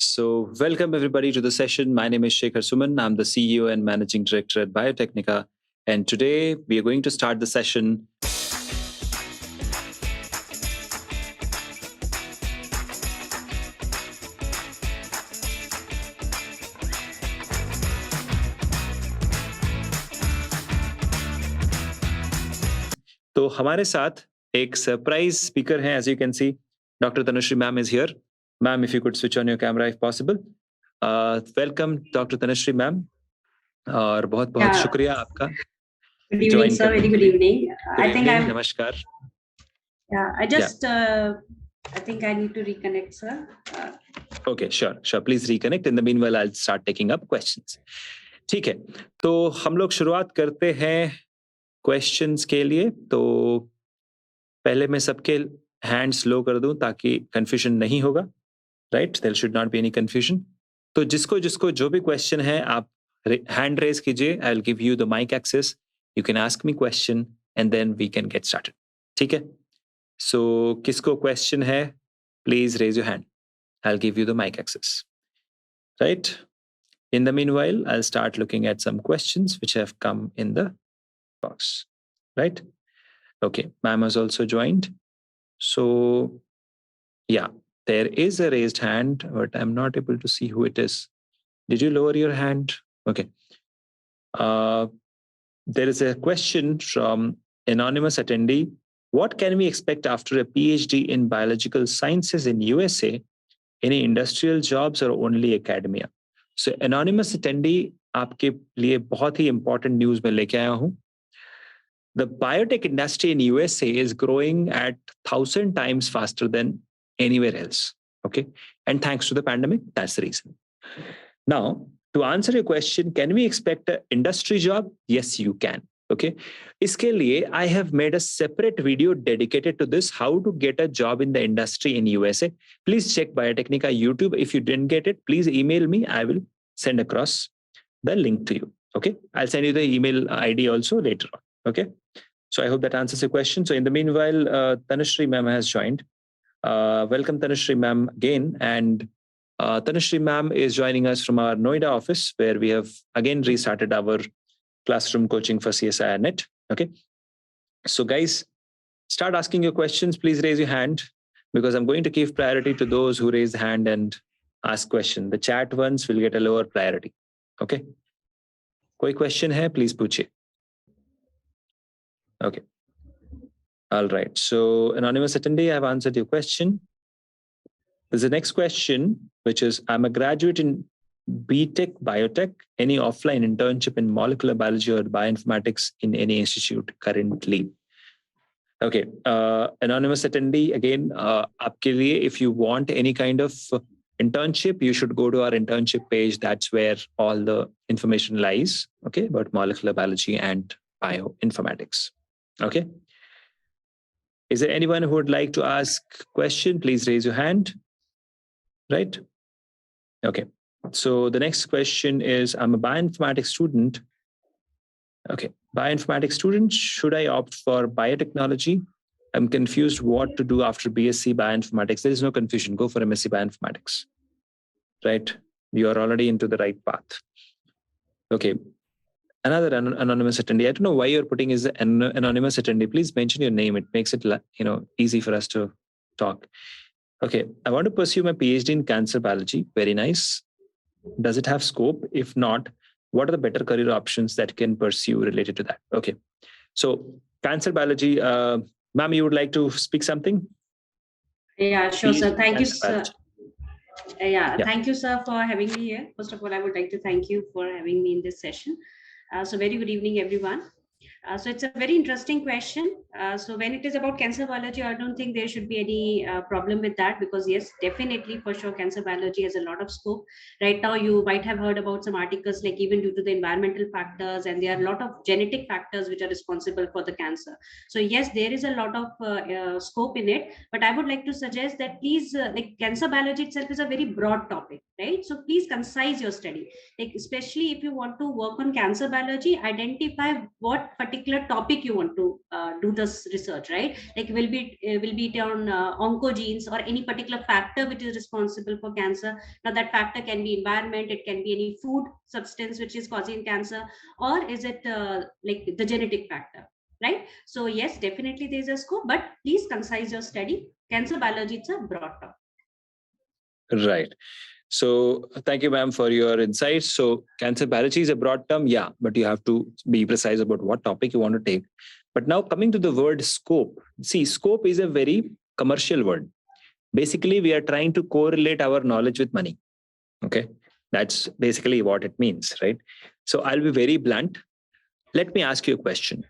So, welcome everybody to the session. My name is Shekhar. I'm the CEO and Managing Director at Biotecnika. And today we are going to start the session. तो हमारे साथ एक surprise speaker हैं, as you can see, Dr. Tanushree ma'am is here. Ma'am, if you could switch on your camera if possible. Welcome, Dr. Tanushree ma'am. और बहुत बहुत शुक्रिया आपका. Good evening, sir. Very good evening. I think I'm. Namaskar. Yeah, I think I need to reconnect, sir. Okay, sure. Please reconnect. In the meanwhile, I'll start taking up questions. ठीक है, तो हम लोग शुरुआत करते हैं क्वेश्चंस के लिए. तो पहले मैं सबके हैंड्स लो कर दूं ताकि कंफ्यूजन नहीं होगा. Right, there should not be any confusion. तो जिसको जिसको जो भी क्वेश्चन है आप हैंड रेज कीजिए. I will give you the mic access. You can ask me question and then we can get started. ठीक है, सो किसको क्वेश्चन है please raise your hand. I will give you the mic access. Right, in the meanwhile I'll start looking at some questions which have come in the box. Right, okay, ma'am has also joined. So yeah, there is a raised hand but I'm not able to see who it is. Did you lower your hand? Okay. There is a question from anonymous attendee. What can we expect after a PhD in biological sciences in USA? Any industrial jobs or only academia? So anonymous attendee, आपके लिए बहुत ही important news मैं लेके आया हूँ. The biotech industry in USA is growing at 1,000 times faster than anywhere else. Okay, and thanks to the pandemic, that's the reason. Now, to answer your question, can we expect an industry job? Yes, you can. Okay, इसके लिए I have made a separate video dedicated to this, how to get a job in the industry in USA. Please check Biotecnika YouTube. If you didn't get it, please email me. I will send across the link to you. Okay, I'll send you the email ID also later on. Okay, so I hope that answers your question. So in the meanwhile, Tanushree ma'am has joined. Welcome Tanushree ma'am again. And Tanushree ma'am is joining us from our Noida office, where we have again restarted our classroom coaching for CSIR.net. Okay, so guys, start asking your questions. Please raise your hand because I'm going to give priority to those who raise the hand and ask question. The chat ones will get a lower priority. Okay, कोई question है please पूछिए. Okay, all right, so anonymous attendee, I've answered your question. There's the next question, which is, I'm a graduate in BTech, biotech, any offline internship in molecular biology or bioinformatics in any institute currently? Okay, anonymous attendee, again, आपके लिए, if you want any kind of internship, you should go to our internship page. That's where all the information lies, okay, about molecular biology and bioinformatics. Okay, is there anyone who would like to ask question? Please raise your hand. Right, okay. So the next question is, I'm a bioinformatics student. Okay, bioinformatics student, should I opt for biotechnology? I'm confused what to do after BSc bioinformatics. There is no confusion. Go for MSc bioinformatics. Right, you are already into the right path. Okay, another anonymous attendee. I don't know why you're putting is an anonymous attendee. Please mention your name. It makes it easy for us to talk. Okay, I want to pursue my PhD in cancer biology. Very nice. Does it have scope? If not, what are the better career options that can pursue related to that? Okay, so cancer biology, ma'am, you would like to speak something? Yeah, sure, sir. Thank you, sir. Thank you, sir, for having me here. First of all, I would like to thank you for having me in this session. So very good evening, everyone. So it's a very interesting question. So when it is about cancer biology, I don't think there should be any problem with that, because yes, definitely for sure, cancer biology has a lot of scope. Right now, you might have heard about some articles like even due to the environmental factors, and there are a lot of genetic factors which are responsible for the cancer. So yes, there is a lot of scope in it, but I would like to suggest that please, like cancer biology itself is a very broad topic, right? So please concise your study. Like especially if you want to work on cancer biology, identify what particular particular topic you want to do this research, right? Like will be it on oncogenes or any particular factor which is responsible for cancer. Now that factor can be environment, it can be any food substance which is causing cancer, or is it like the genetic factor, right? So yes, definitely there's a scope, but please concise your study. Cancer biology, it's a broad topic. Right. So thank you, ma'am, for your insights. So cancer biology is a broad term, yeah, but you have to be precise about what topic you want to take. But now coming to the word scope, see, scope is a very commercial word. Basically, we are trying to correlate our knowledge with money. Okay. That's basically what it means, right? So I'll be very blunt. Let me ask you a question.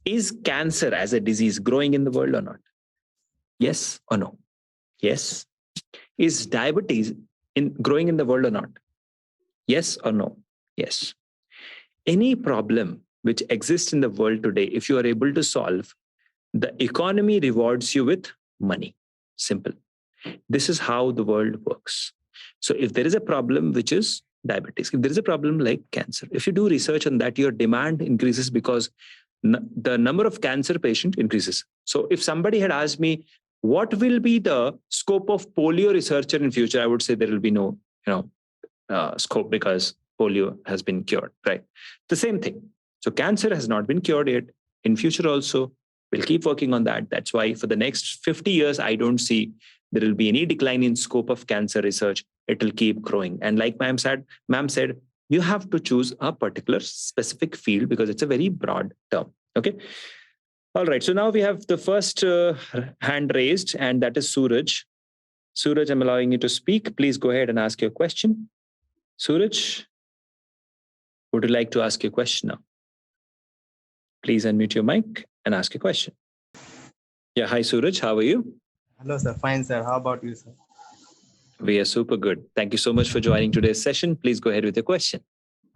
Is cancer as a disease growing in the world or not? Yes or no? Yes. Is diabetes growing in the world or not? Yes or no? Yes. Any problem which exists in the world today, if you are able to solve, the economy rewards you with money. Simple. This is how the world works. So if there is a problem which is diabetes, if there is a problem like cancer, if you do research on that, your demand increases because the number of cancer patients increases. So if somebody had asked me, what will be the scope of polio researcher in future? I would say there will be no, scope because polio has been cured, right? The same thing. So cancer has not been cured yet. In future also, we'll keep working on that. That's why for the next 50 years, I don't see there will be any decline in scope of cancer research. It will keep growing. And like ma'am said, you have to choose a particular specific field because it's a very broad term. Okay. All right. So now we have the first hand raised, and that is Suraj. Suraj, I'm allowing you to speak. Please go ahead and ask your question. Suraj, would you like to ask your question now? Please unmute your mic and ask your question. Yeah. Hi, Suraj. How are you? Hello, sir. Fine, sir. How about you, sir? We are super good. Thank you so much for joining today's session. Please go ahead with your question.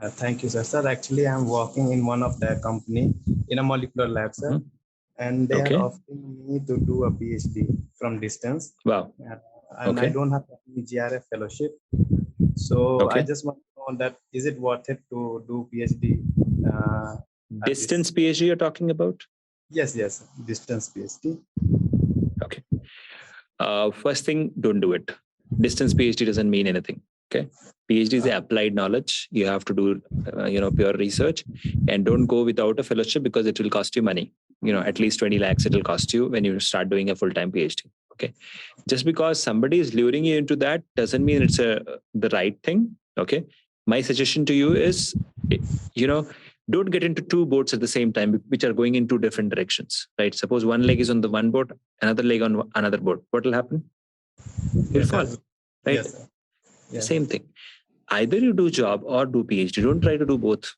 Thank you, sir. Sir, actually, I'm working in one of their company in a molecular lab, sir. Mm-hmm. And they are offering me to do a PhD from distance. Wow. And I don't have any GRF fellowship. So I just want to know that is it worth it to do PhD? Distance PhD you're talking about? Yes, distance PhD. Okay. First thing, don't do it. Distance PhD doesn't mean anything. Okay. PhD is applied knowledge. You have to do, pure research, and don't go without a fellowship because it will cost you money. At least 20 lakhs it will cost you when you start doing a full-time PhD. Okay. Just because somebody is luring you into that doesn't mean it's the right thing. Okay. My suggestion to you is, don't get into two boats at the same time, which are going in two different directions, right? Suppose one leg is on the one boat, another leg on another boat. What will happen? You'll fall, right? Yes, yes. Same thing. Either you do job or do PhD. Don't try to do both.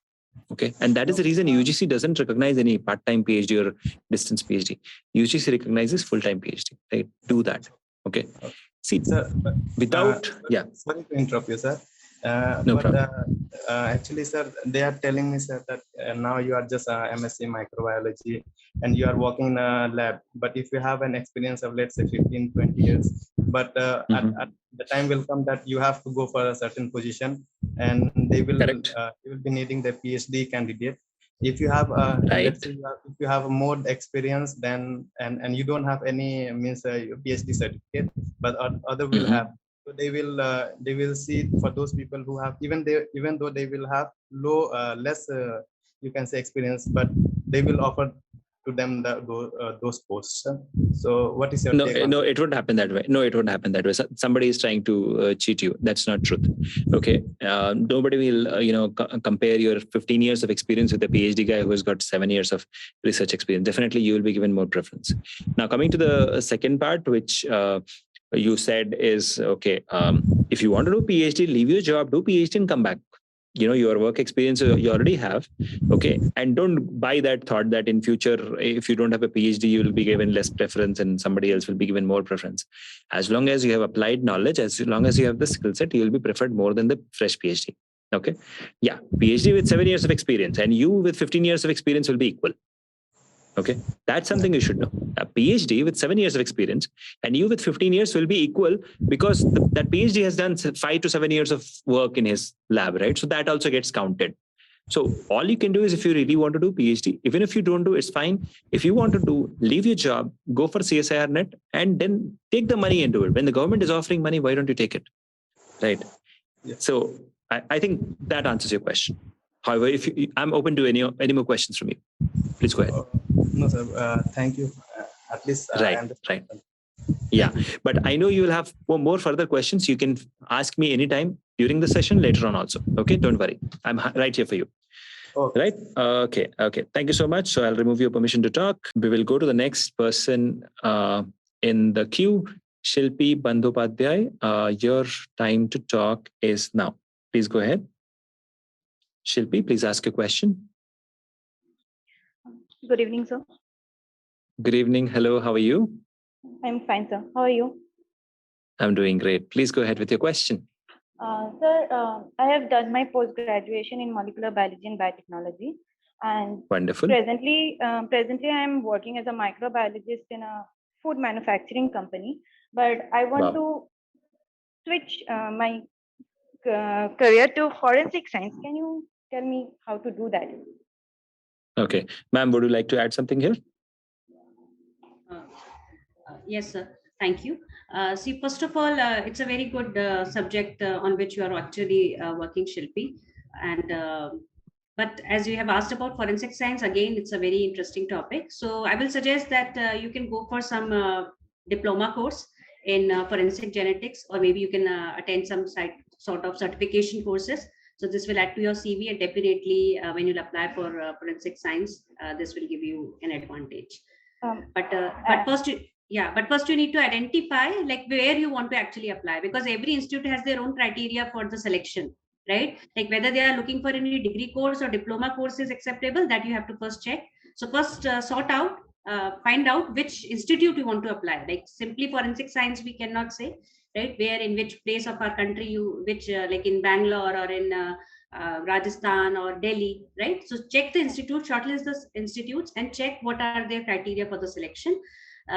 Okay. And that is the reason UGC doesn't recognize any part-time PhD or distance PhD. UGC recognizes full-time PhD, right? Do that. Okay. See, sir, without, Sorry to interrupt you, sir. No problem. Actually, sir, they are telling me, sir, that now you are just a MSc microbiology and you are working in a lab. But if you have an experience of, let's say, 15, 20 years, but at the time will come that you have to go for a certain position and they will you will be needing the PhD candidate. If you have, let's say, if you have more experience, then and you don't have any PhD certificate, but other will have. So they will see for those people who have even though they will have less you can say experience, but they will offer to them those posts. So what is your take on that? It won't happen that way. No, it won't happen that way. Somebody is trying to cheat you. That's not truth. Okay. Nobody will compare your 15 years of experience with a PhD guy who has got 7 years of research experience. Definitely you will be given more preference. Now coming to the second part, which you said is, okay, if you want to do PhD, leave your job, do PhD and come back. Your work experience you already have. Okay. And don't buy that thought that in future, if you don't have a PhD, you will be given less preference and somebody else will be given more preference. As long as you have applied knowledge, as long as you have the skill set, you will be preferred more than the fresh PhD. Okay. Yeah. PhD with 7 years of experience and you with 15 years of experience will be equal. Okay. That's something you should know. A PhD with 7 years of experience and you with 15 years will be equal because that PhD has done 5 to 7 years of work in his lab, right? So that also gets counted. So all you can do is, if you really want to do PhD, even if you don't do, it's fine. If you want to do, leave your job, go for CSIR net, and then take the money and do it. When the government is offering money, why don't you take it? Right. Yeah. So I think that answers your question. However, if I'm open to any more questions from you. Please go ahead. No, sir. Thank you. At least right. Yeah, but I know you will have more further questions. You can ask me anytime during the session later on also. Okay, don't worry. I'm right here for you. Okay. Right? Okay. Thank you so much. So I'll remove your permission to talk. We will go to the next person in the queue. Shilpi Bandhopadhyay, your time to talk is now. Please go ahead. Shilpi, please ask a question. Good evening, sir. Good evening. Hello, how are you? I'm fine, sir. How are you? I'm doing great. Please go ahead with your question. Sir, I have done my post-graduation in molecular biology and biotechnology. And wonderful. Presently, I am working as a microbiologist in a food manufacturing company. But I want to switch my career to forensic science. Can you tell me how to do that? Okay. Ma'am, would you like to add something here? Yes, sir. Thank you. See, first of all, it's a very good subject on which you are actually working, Shilpi. And but as you have asked about forensic science, again, it's a very interesting topic. So I will suggest that you can go for some diploma course in forensic genetics, or maybe you can attend some sort of certification courses. So this will add to your CV, and definitely when you'll apply for forensic science, this will give you an advantage. But first you need to identify like where you want to actually apply, because every institute has their own criteria for the selection, right? Like whether they are looking for any degree course or diploma course is acceptable, that you have to first check. So first find out which institute you want to apply. Like simply forensic science we cannot say, right? Where in which place of our country like in Bangalore or in Rajasthan or Delhi, right? So check the institute, shortlist the institutes, and check what are their criteria for the selection.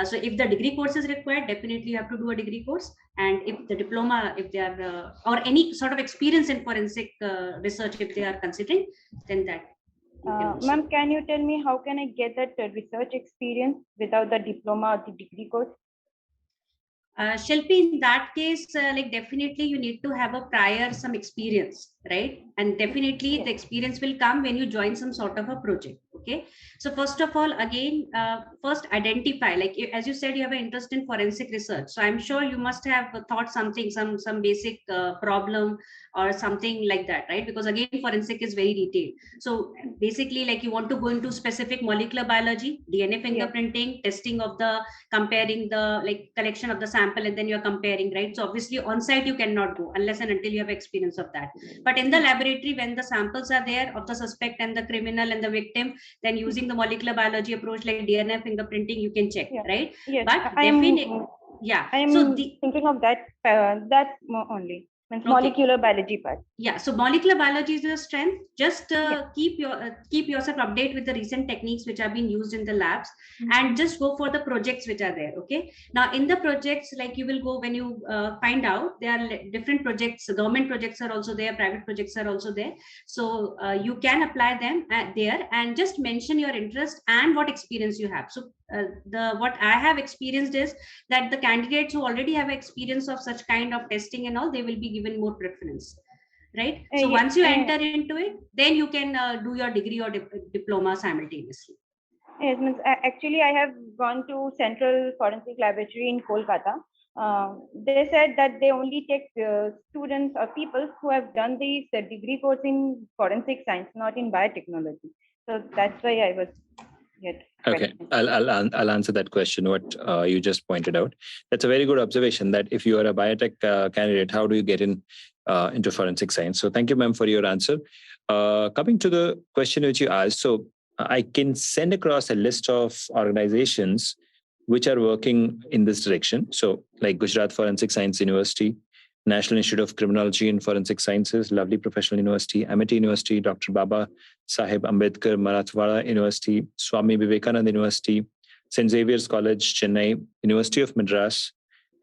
So if the degree course is required, definitely you have to do a degree course. And if the diploma, if they are, or any sort of experience in forensic research, if they are considering, then that. Ma'am, can you tell me how can I get that research experience without the diploma or the degree course? Shilpi, in that case, like definitely you need to have a prior some experience, right? And definitely the experience will come when you join some sort of a project. Okay. So first of all, again, first identify, like as you said, you have an interest in forensic research. So I'm sure you must have thought something, some basic problem or something like that, right? Because again, forensic is very detailed. So basically, like you want to go into specific molecular biology, DNA fingerprinting, testing of the, comparing the like collection of the sample, and then you're comparing, right? So obviously on site you cannot go unless and until you have experience of that. But in the laboratory, when the samples are there of the suspect and the criminal and the victim, then using the molecular biology approach like DNA fingerprinting, you can check, right? Yes, but I'm thinking of that only. Molecular biology part. Yeah, so molecular biology is your strength. Just keep yourself updated with the recent techniques which have been used in the labs, and just go for the projects which are there. Okay, now in the projects, like you will go when you find out there are different projects. Government projects are also there, private projects are also there. So you can apply them there, and just mention your interest and what experience you have. So what I have experienced is that the candidates who already have experience of such kind of testing and all, they will be given more preference, right? So once you enter into it, then you can do your degree or diploma simultaneously. Yes, actually I have gone to Central Forensic Laboratory in Kolkata. They said that they only take students or people who have done the degree course in forensic science, not in biotechnology. So that's why I was okay. I'll answer that question, what you just pointed out. That's a very good observation, that if you are a biotech candidate, how do you get into forensic science? So thank you, ma'am, for your answer. Coming to the question which you asked, so I can send across a list of organizations which are working in this direction. So like Gujarat Forensic Science University, National Institute of Criminology and Forensic Sciences, lovely professional university, Amity University, Dr. Baba Sahib Ambedkar Marathwada University, Swami Vivekananda University, St. Xavier's College, Chennai, University of Madras,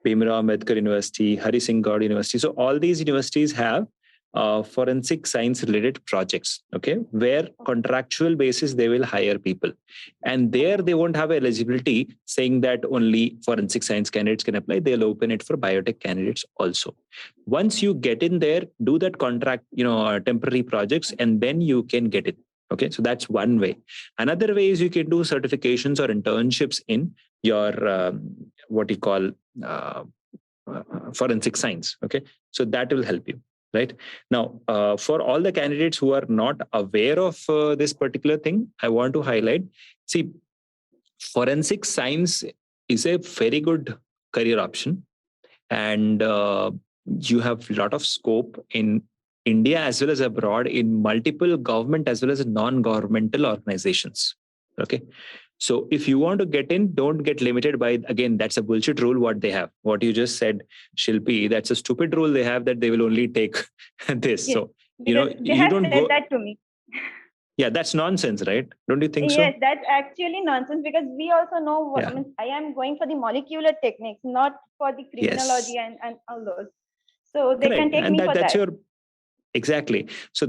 Bhimrao Ambedkar University, Hari Singh Gaud University. So all these universities have forensic science related projects, okay, where contractual basis they will hire people. And there they won't have eligibility saying that only forensic science candidates can apply. They'll open it for biotech candidates also. Once you get in there, do that contract, temporary projects, and then you can get it. Okay, so that's one way. Another way is you can do certifications or internships in your what you call forensic science. Okay, so that will help you. Right now, for all the candidates who are not aware of this particular thing, I want to highlight. See, forensic science is a very good career option, and you have a lot of scope in India as well as abroad in multiple government as well as non-governmental organizations. Okay. So if you want to get in, don't get limited by, again, that's a bullshit rule what they have. What you just said, Shilpi, that's a stupid rule they have that they will only take this. Yes, So, they you have don't said go. that to me. Yeah, that's nonsense, right? Don't you think so? Yes, that's actually nonsense, because we also know what I am going for the molecular techniques, not for the criminology and all those. So they can take me for that's that. Exactly. So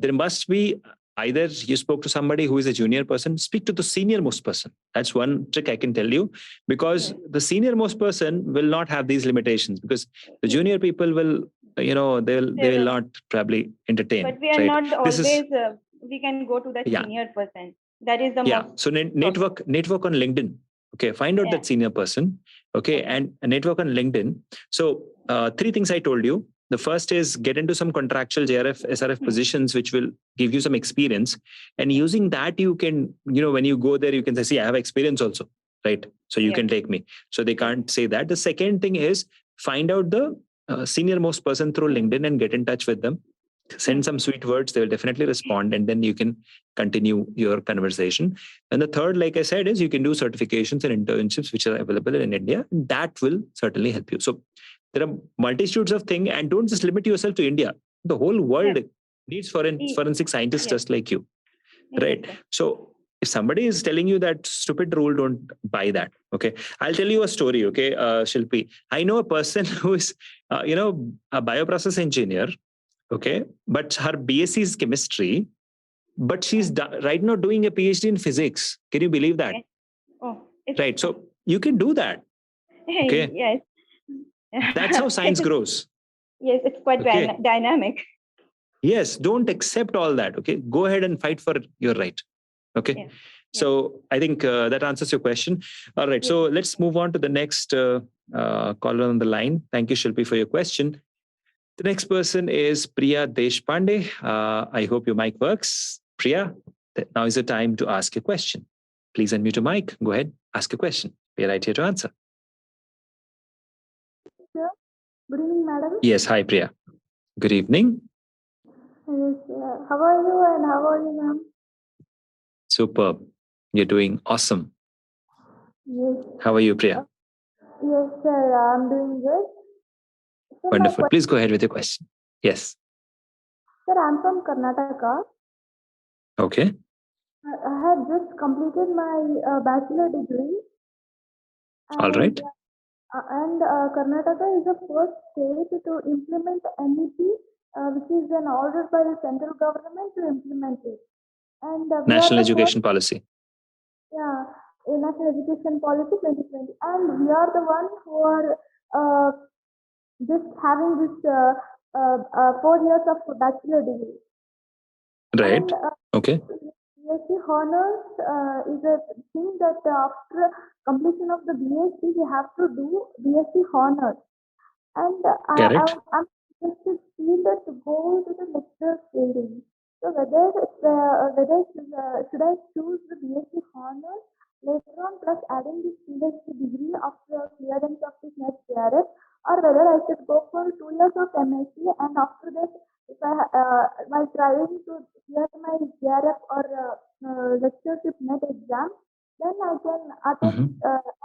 there must be either you spoke to somebody who is a junior person, speak to the senior most person. That's one trick I can tell you, because the senior most person will not have these limitations, because the junior people will, they will not probably entertain. But we are not always, we can go to that senior person. That is the most. So network on LinkedIn. Okay, find out that senior person. Okay, and network on LinkedIn. So 3 things I told you. The first is get into some contractual JRF, SRF positions, which will give you some experience. And using that, you can, when you go there, you can say, see, I have experience also, right? So you can take me. So they can't say that. The second thing is find out the senior most person through LinkedIn and get in touch with them. Send some sweet words. They will definitely respond. And then you can continue your conversation. And the third, like I said, is you can do certifications and internships, which are available in India. That will certainly help you. So there are multitudes of things, and don't just limit yourself to India. The whole world needs forensic scientists just like you, right? So if somebody is telling you that stupid rule, don't buy that. Okay, I'll tell you a story. Okay, Shilpi, I know a person who is, a bioprocess engineer. Okay, but her BSc is chemistry, but she's right now doing a PhD in physics. Can you believe that? Right. So you can do that. Okay. Yes. That's how science grows. Yes, it's quite dynamic. Yes, don't accept all that. Okay, go ahead and fight for your right. Okay, so I think that answers your question. All right, so let's move on to the next caller on the line. Thank you, Shilpi, for your question. The next person is Priya Deshpande. I hope your mic works. Priya, now is the time to ask a question. Please unmute your mic. Go ahead, ask a question. We are right here to answer. Good evening, madam. Yes, hi, Priya. Good evening. Yes, how are you and how are you, ma'am? Superb. You're doing awesome. Yes. How are you, Priya? Yes, sir. I'm doing good. Sir, wonderful. Please go ahead with your question. Yes. Sir, I'm from Karnataka. Okay. I have just completed my bachelor degree. All right. And Karnataka is the first state to implement NEP, which is an order by the central government to implement it. And National Education Policy. Yeah, National Education Policy 2020. And we are the ones who are just having this 4 years of bachelor degree. Right. And, okay. BSc honors is a thing that after completion of the BSc, we have to do BSc honors. And I'm interested to go to the lecture training. So whether should I choose the BSc honors later on plus adding this PhD degree after clearance of this next JRF, or whether I should go for 2 years of MSc, and after that, if while trying to clear my JRF or lectureship net exam, then I can attend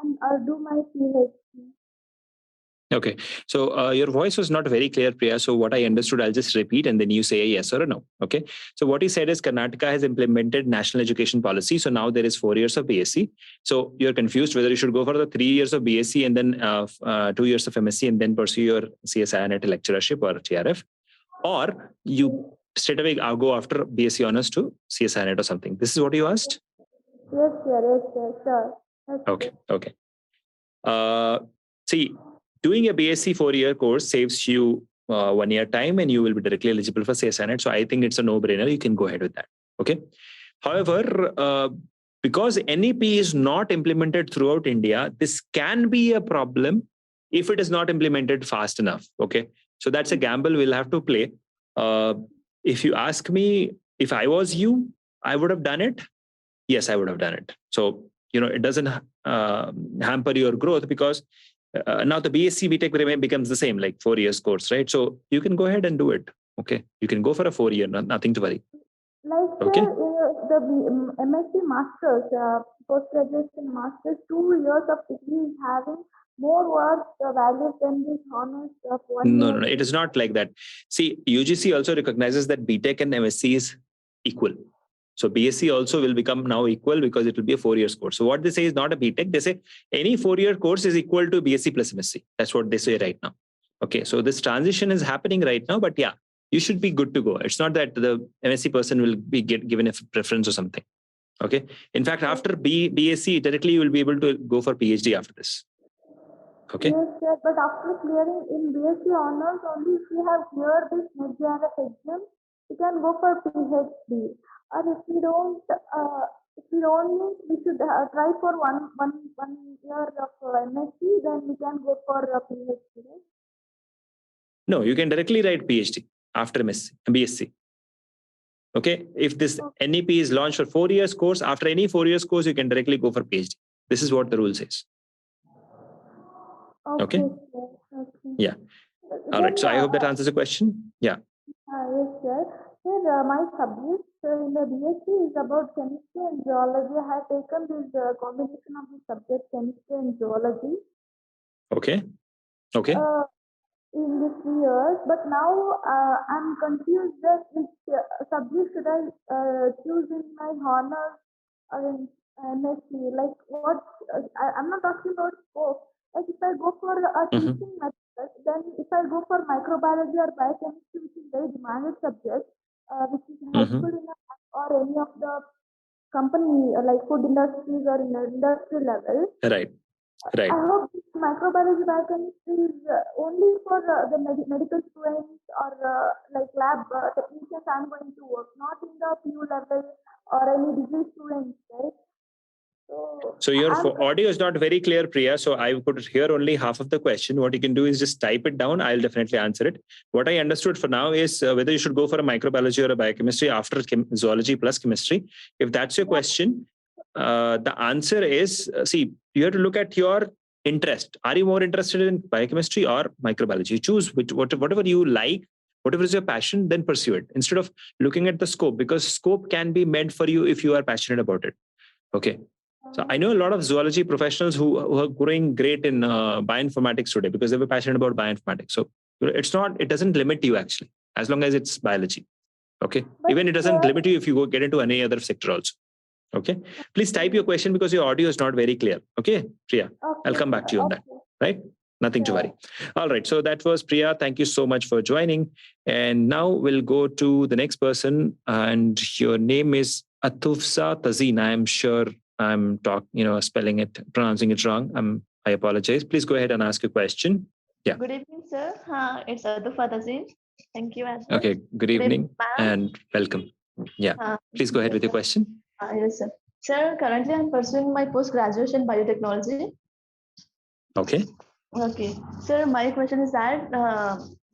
and do my PhD. Okay. So your voice was not very clear, Priya. So what I understood, I'll just repeat and then you say a yes or a no. Okay. So what he said is Karnataka has implemented National Education Policy. So now there is 4 years of BSc. So you're confused whether you should go for the 3 years of BSc and then 2 years of MSc and then pursue your CSIR net lecturership or JRF, or you straight away go after BSc honors to CSI net or something. This is what you asked? Yes, sir. Yes, sir. Sure. Yes, Okay. Okay. See, doing a BSc 4-year course saves you 1 year time, and you will be directly eligible for CSI net. So I think it's a no-brainer. You can go ahead with that. Okay. However, because NEP is not implemented throughout India, this can be a problem if it is not implemented fast enough. Okay. So that's a gamble we'll have to play. If you ask me, if I was you, I would have done it. Yes, I would have done it. So, it doesn't hamper your growth, because now the BSc BTech becomes the same, like 4 years course, right? So you can go ahead and do it. Okay. You can go for a 4-year, nothing to worry. Like, Okay. the MSc Masters, post-graduation Masters, 2 years of degree is having more worth values than this honors of 1 year. No. It is not like that. See, UGC also recognizes that BTech and MSc is equal. So BSc also will become now equal, because it will be a 4-year course. So what they say is not a BTech. They say any 4-year course is equal to BSc plus MSc. That's what they say right now. Okay. So this transition is happening right now, but yeah, you should be good to go. It's not that the MSc person will be given a preference or something. Okay. In fact, after BSc, directly you will be able to go for PhD after this. Okay. Yes, sir. But after clearing in BSc honors, only if we have cleared this NetJRF exam, we can go for PhD. Or if we don't means we should try for one year of MSc, then we can go for PhD. Right? No, you can directly write PhD after BSc. Okay. If this NEP is launched for 4 years course, after any 4 years course, you can directly go for PhD. This is what the rule says. Okay. Okay. Yeah. All right. So I hope that answers the question. Yeah. Yes, sir. Sir, my subject in the BSc is about chemistry and geology. I have taken this combination of the subject chemistry and geology. Okay. Okay. In these 3 years, but now I'm confused that which subject should I choose in my honors or in MSc. Like what? I'm not talking about scope. Like if I go for a teaching method, then if I go for microbiology or biochemistry, which is very demanded subject, which is helpful in or any of the company like food industries or in the industry level. Right. Right. I hope microbiology biochemistry is only for the medical students or like lab technicians I'm going to work, not in the PU level or any degree students, right? So your audio is not very clear, Priya. So I could hear only half of the question. What you can do is just type it down. I'll definitely answer it. What I understood for now is whether you should go for a microbiology or a biochemistry after zoology plus chemistry. If that's your question, the answer is, see, you have to look at your interest. Are you more interested in biochemistry or microbiology? You choose whatever you like, whatever is your passion, then pursue it instead of looking at the scope, because scope can be meant for you if you are passionate about it. Okay. So I know a lot of zoology professionals who are growing great in bioinformatics today because they were passionate about bioinformatics. So it doesn't limit you actually, as long as it's biology. Okay. But even it doesn't limit you if you get into any other sector also. Okay. Please type your question because your audio is not very clear. Okay, Priya. Okay. I'll come back to you on that. Right. Nothing to worry. All right. So that was Priya. Thank you so much for joining. And now we'll go to the next person. And your name is Atufsa Tazeen. I am sure I'm pronouncing it wrong. I apologize. Please go ahead and ask a question. Yeah. Good evening, sir. It's Atufsa Tazeen. Thank you. Okay. Good evening and welcome. Yeah. Please go ahead with your question. Yes, sir. Sir, currently I'm pursuing my post-graduation biotechnology. Okay. Okay. Sir, my question is that,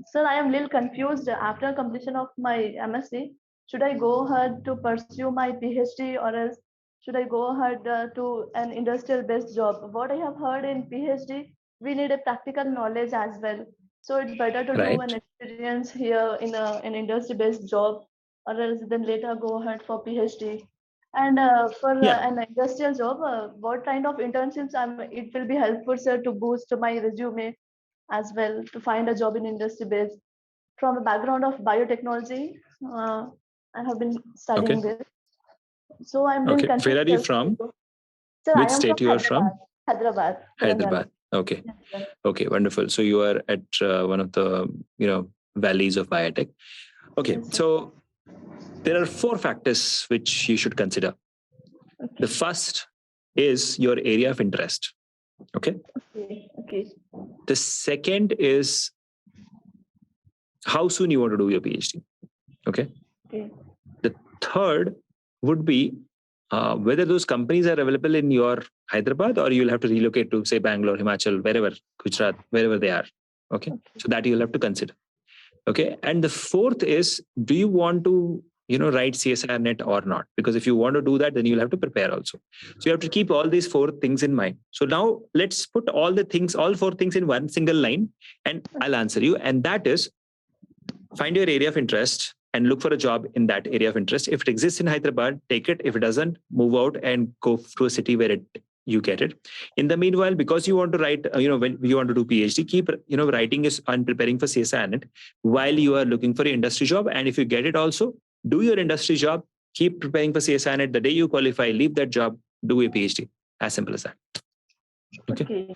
sir, I am a little confused after completion of my MSc. Should I go ahead to pursue my PhD or else should I go ahead to an industrial-based job? What I have heard in PhD, we need a practical knowledge as well. So it's better to do an experience here in an industry-based job or else then later go ahead for PhD. And for an industrial job, what kind of internships it will be helpful, sir, to boost my resume as well to find a job in industry based. From a background of biotechnology, I have been studying this. So I'm really confused. Where are you from? Sir, which state you are from? Hyderabad. Hyderabad. Okay. Yes, okay, wonderful. So you are at one of the valleys of biotech. Okay, so there are 4 factors which you should consider. Okay. The first is your area of interest. Okay. Okay. The second is how soon you want to do your PhD. Okay. The third would be whether those companies are available in your Hyderabad, or you'll have to relocate to, say, Bangalore, Himachal, wherever, Gujarat, wherever they are. Okay. So that you'll have to consider. Okay. And the fourth is, do you want to, write CSIR net or not? Because if you want to do that, then you'll have to prepare also. So you have to keep all these 4 things in mind. So now let's put all 4 things in one single line, and I'll answer you. And that is, find your area of interest and look for a job in that area of interest. If it exists in Hyderabad, take it. If it doesn't, move out and go to a city where you get it. In the meanwhile, because you want to write, when you want to do PhD, keep, writing and preparing for CSIR while you are looking for an industry job. And if you get it also, do your industry job, keep preparing for CSIR. The day you qualify, leave that job, do a PhD. As simple as that. Okay,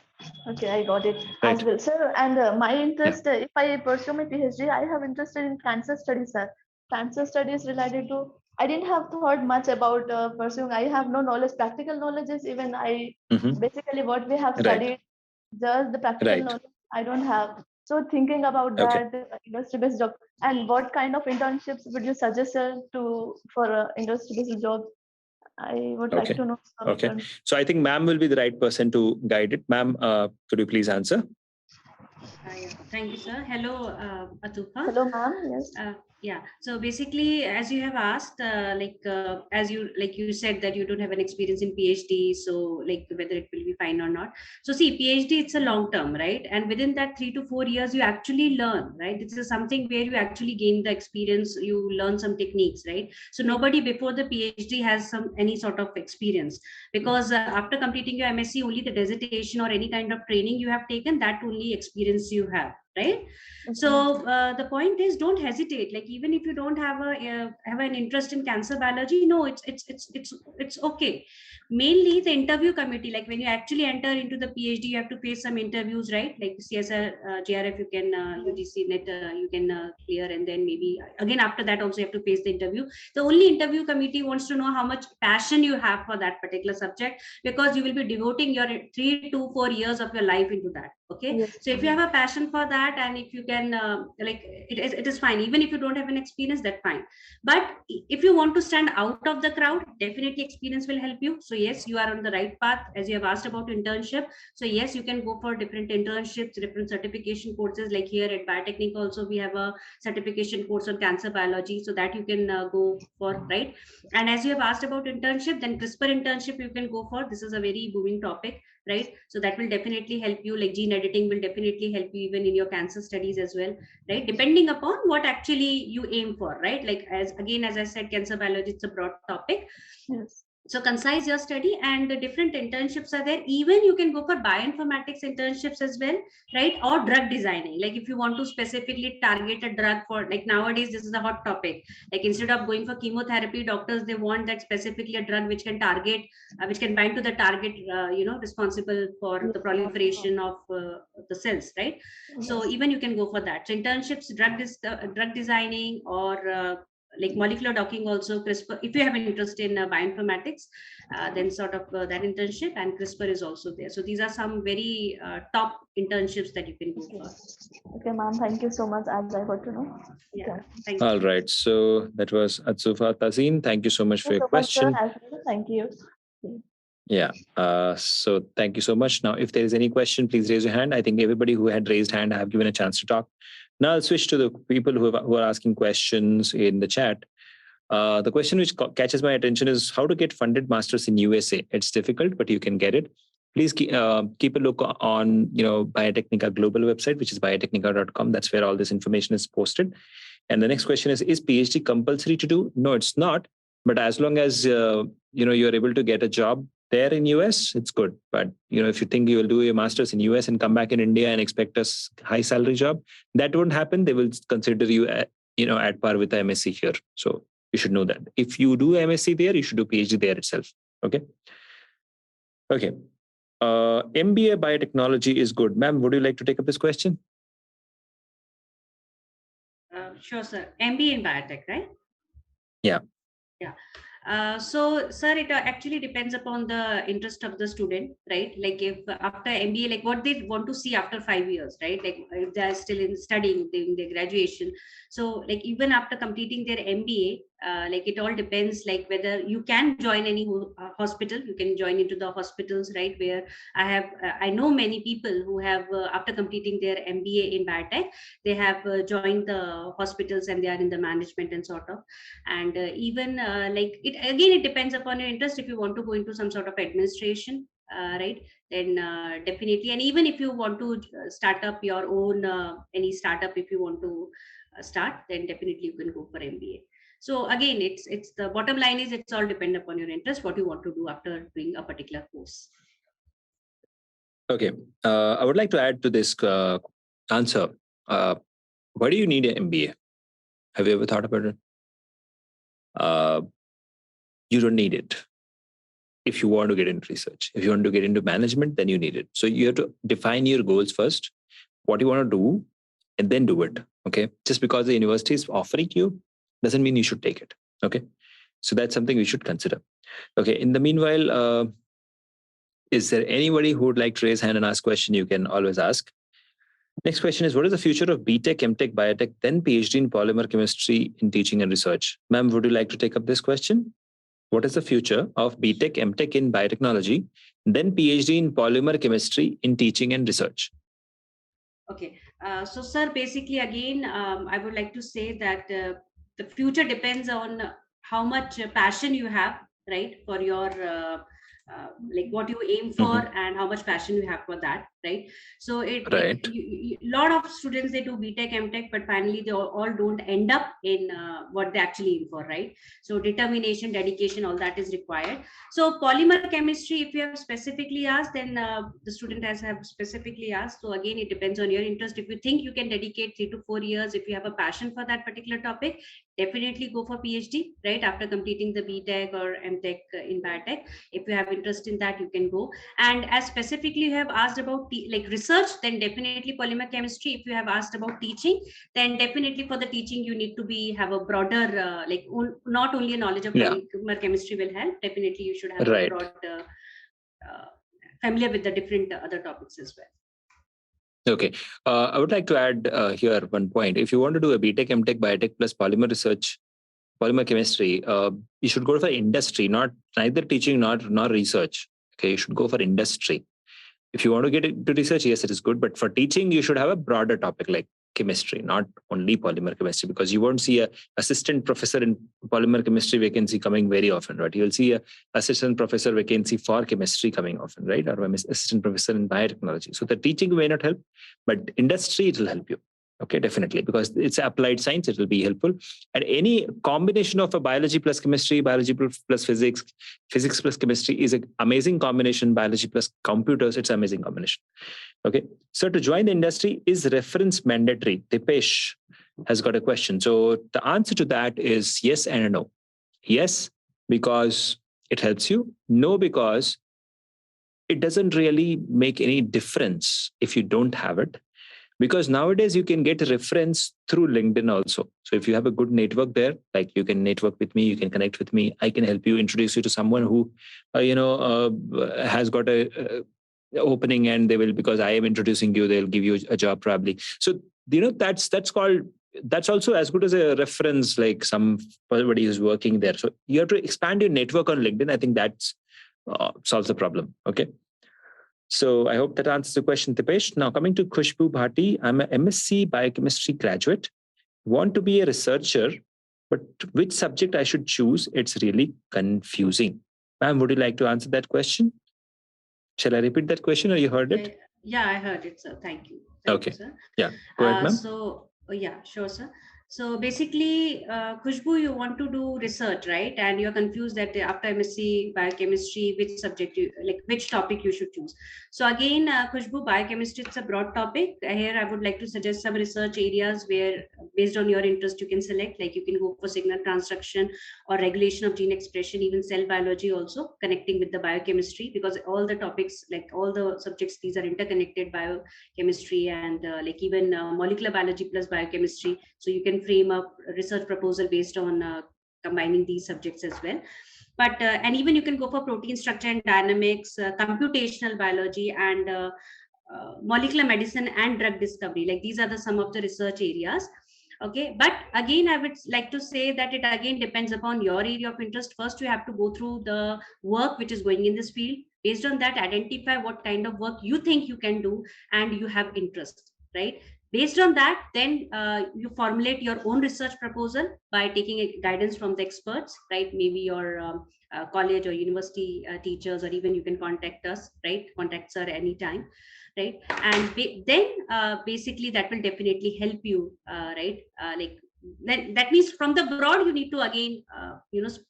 I got it. Right. As well, sir. And my interest, if I pursue my PhD, I have interested in cancer studies, sir. Cancer studies related to, I didn't have thought much about pursuing. I have no knowledge. Practical knowledge is even basically what we have studied. Just the practical knowledge I don't have. So thinking about that industry-based job, and what kind of internships would you suggest, sir, for industry-based job? I would like to know. Okay. So I think ma'am will be the right person to guide it. Ma'am, could you please answer? Thank you, sir. Hello, Atufa. Hello, ma'am. Yes. Yeah. So basically, as you have asked, as you said that you don't have an experience in PhD, so whether it will be fine or not. So see, PhD, it's a long term, right? And within that 3 to 4 years, you actually learn, right? This is something where you actually gain the experience, you learn some techniques, right? So nobody before the PhD has any sort of experience, because after completing your MSc, only the dissertation or any kind of training you have taken, that only experience you have. Right. So the point is, don't hesitate. Even if you don't have an interest in cancer biology, no, it's okay. Mainly the interview committee, when you actually enter into the PhD, you have to face some interviews, right? Like CSR, GRF, you can UGC net, you can clear, and then maybe again after that also you have to face the interview. The only interview committee wants to know how much passion you have for that particular subject, because you will be devoting your 3 to 4 years of your life into that. Okay. Yes. So if you have a passion for that, and if you can it is fine. Even if you don't have an experience, that's fine. But if you want to stand out of the crowd, definitely experience will help you. So yes, you are on the right path. As you have asked about internship, so yes, you can go for different internships, different certification courses. Like here at Biotecnika also, we have a certification course on cancer biology, so that you can go for, right? And as you have asked about internship, then CRISPR internship you can go for. This is a very booming topic, right? So that will definitely help you. Like gene editing will definitely help you even in your cancer studies as well, right? Depending upon what actually you aim for, right? As I said, cancer biology, it's a broad topic. Yes. So concise your study, and the different internships are there. Even you can go for bioinformatics internships as well, right? Or drug designing. If you want to specifically target a drug for, nowadays, this is a hot topic. Instead of going for chemotherapy, doctors, they want that specifically a drug which can target, which can bind to the target, responsible for the proliferation of the cells, right? Yes. So even you can go for that. So internships, drug designing, or molecular docking also, CRISPR. If you have an interest in bioinformatics, then sort of that internship, and CRISPR is also there. So these are some very top internships that you can go for. Okay, ma'am. Thank you so much. As I got to know. Yeah. Thank you. All right. So that was Atsufa Tazeen. Thank you so much for your question. Thank you. Yeah. So thank you so much. Now, if there is any question, please raise your hand. I think everybody who had raised hand, I have given a chance to talk. Now I'll switch to the people who are asking questions in the chat. The question which catches my attention is how to get funded masters in USA. It's difficult, but you can get it. Please keep a look on Biotecnika global website, which is biotecnika.com. That's where all this information is posted. And the next question is PhD compulsory to do? No, it's not. But as long as you're able to get a job there in US, it's good. But if you think you will do your master's in US and come back in India and expect a high salary job, that won't happen. They will consider you at par with the MSc here. So you should know that. If you do MSc there, you should do PhD there itself. Okay. MBA biotechnology is good. Ma'am, would you like to take up this question? Sure, sir. MBA in biotech, right? Yeah. Yeah. So, sir, it actually depends upon the interest of the student, right? Like if after MBA, like what they want to see after 5 years, right? Like if they're still in studying, doing their graduation. So, like even after completing their MBA, like it all depends, like whether you can join any hospital, you can join into the hospitals, right? Where I know many people who have, after completing their MBA in biotech, they have joined the hospitals and they are in the management and sort of. And even like it depends upon your interest. If you want to go into some sort of administration, right, then definitely. And even if you want to start up your own any startup, if you want to start, then definitely you can go for MBA. So again, it's the bottom line is it's all depend upon your interest, what you want to do after doing a particular course. Okay, I would like to add to this answer. Why do you need an MBA? Have you ever thought about it? You don't need it. If you want to get into research, if you want to get into management, then you need it. So you have to define your goals first, what you want to do, and then do it. Okay. Just because the university is offering you doesn't mean you should take it. Okay. So that's something we should consider. Okay. In the meanwhile, is there anybody who would like to raise hand and ask a question? You can always ask. Next question is, what is the future of BTech, MTech, Biotech, then PhD in polymer chemistry in teaching and research? Ma'am, would you like to take up this question? What is the future of BTech, MTech in biotechnology, then PhD in polymer chemistry in teaching and research? Okay. So, sir, basically, again, I would like to say that the future depends on how much passion you have, right, for your like what you aim for and how much passion you have for that, right? So it right. Like, lot of students, they do BTech, MTech, but finally they all don't end up in what they actually aim for, right? So determination, dedication, all that is required. So polymer chemistry, if you have specifically asked, then the student has have specifically asked. So again, it depends on your interest. If you think you can dedicate 3 to 4 years, if you have a passion for that particular topic, definitely go for PhD, right? After completing the BTech or MTech in biotech, if you have interest in that, you can go. And as specifically you have asked about like research, then definitely polymer chemistry. If you have asked about teaching, then definitely for the teaching you need to have a broader not only a knowledge of polymer chemistry will help. Definitely you should have a broad familiar with the different other topics as well. Okay. I would like to add here one point. If you want to do a BTech, MTech, Biotech plus polymer research, polymer chemistry, you should go for industry, neither teaching nor research. Okay, you should go for industry. If you want to get into research, yes, it is good. But for teaching, you should have a broader topic like chemistry, not only polymer chemistry, because you won't see a assistant professor in polymer chemistry vacancy coming very often, right? You'll see a assistant professor vacancy for chemistry coming often, right? Or assistant professor in biotechnology. So the teaching may not help, but industry, it will help you. Okay, definitely, because it's applied science, it will be helpful. And any combination of a biology plus chemistry, biology plus physics, physics plus chemistry is an amazing combination. Biology plus computers, it's an amazing combination. Okay, so to join the industry, is reference mandatory? Dipesh has got a question. So the answer to that is yes and no. Yes, because it helps you. No, because it doesn't really make any difference if you don't have it. Because nowadays you can get a reference through LinkedIn also. So if you have a good network there, like you can network with me, you can connect with me. I can help you, introduce you to someone who, has got a opening, and they will, because I am introducing you, they'll give you a job probably. So, that's also as good as a reference, like somebody who's working there. So you have to expand your network on LinkedIn. I think that solves the problem. Okay. So I hope that answers the question, Dipesh. Now coming to Khushbu Bhati, I'm an MSc Biochemistry graduate, want to be a researcher, but which subject I should choose? It's really confusing. Ma'am, would you like to answer that question? Shall I repeat that question, or you heard it? Yeah, I heard it, sir. Thank you. Thank you, sir. Yeah, go ahead, ma'am. Yeah, sure, sir. So basically, Khushbu, you want to do research, right? And you're confused that after MSc Biochemistry, which topic you should choose. So again, Khushbu, biochemistry, it's a broad topic. Here, I would like to suggest some research areas where, based on your interest, you can select. Like you can go for signal transduction or regulation of gene expression, even cell biology also, connecting with the biochemistry, because all the topics, like all the subjects, these are interconnected, biochemistry and like even molecular biology plus biochemistry. So you can can frame a research proposal based on combining these subjects as well. But and even you can go for protein structure and dynamics, computational biology, and molecular medicine and drug discovery. Like these are the some of the research areas. Okay, but again, I would like to say that it again depends upon your area of interest. First, you have to go through the work which is going in this field. Based on that, identify what kind of work you think you can do and you have interest, right? Based on that, then you formulate your own research proposal by taking a guidance from the experts, right? Maybe your college or university teachers, or even you can contact us, right? Contact us anytime, right? And then basically that will definitely help you, right? Like then that means from the broad you need to again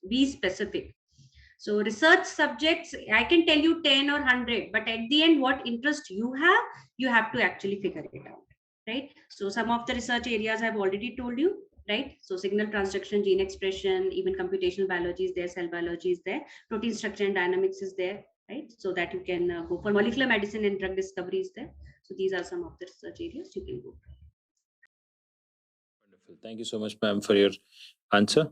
be specific. So research subjects, I can tell you 10 or 100, but at the end what interest you have to actually figure it out, right? So some of the research areas I've already told you, right? So signal transduction, gene expression, even computational biology is there, cell biology is there, protein structure and dynamics is there, right? So that you can go for molecular medicine and drug discovery is there. So these are some of the research areas you can go for. Wonderful. Thank you so much, ma'am, for your answer.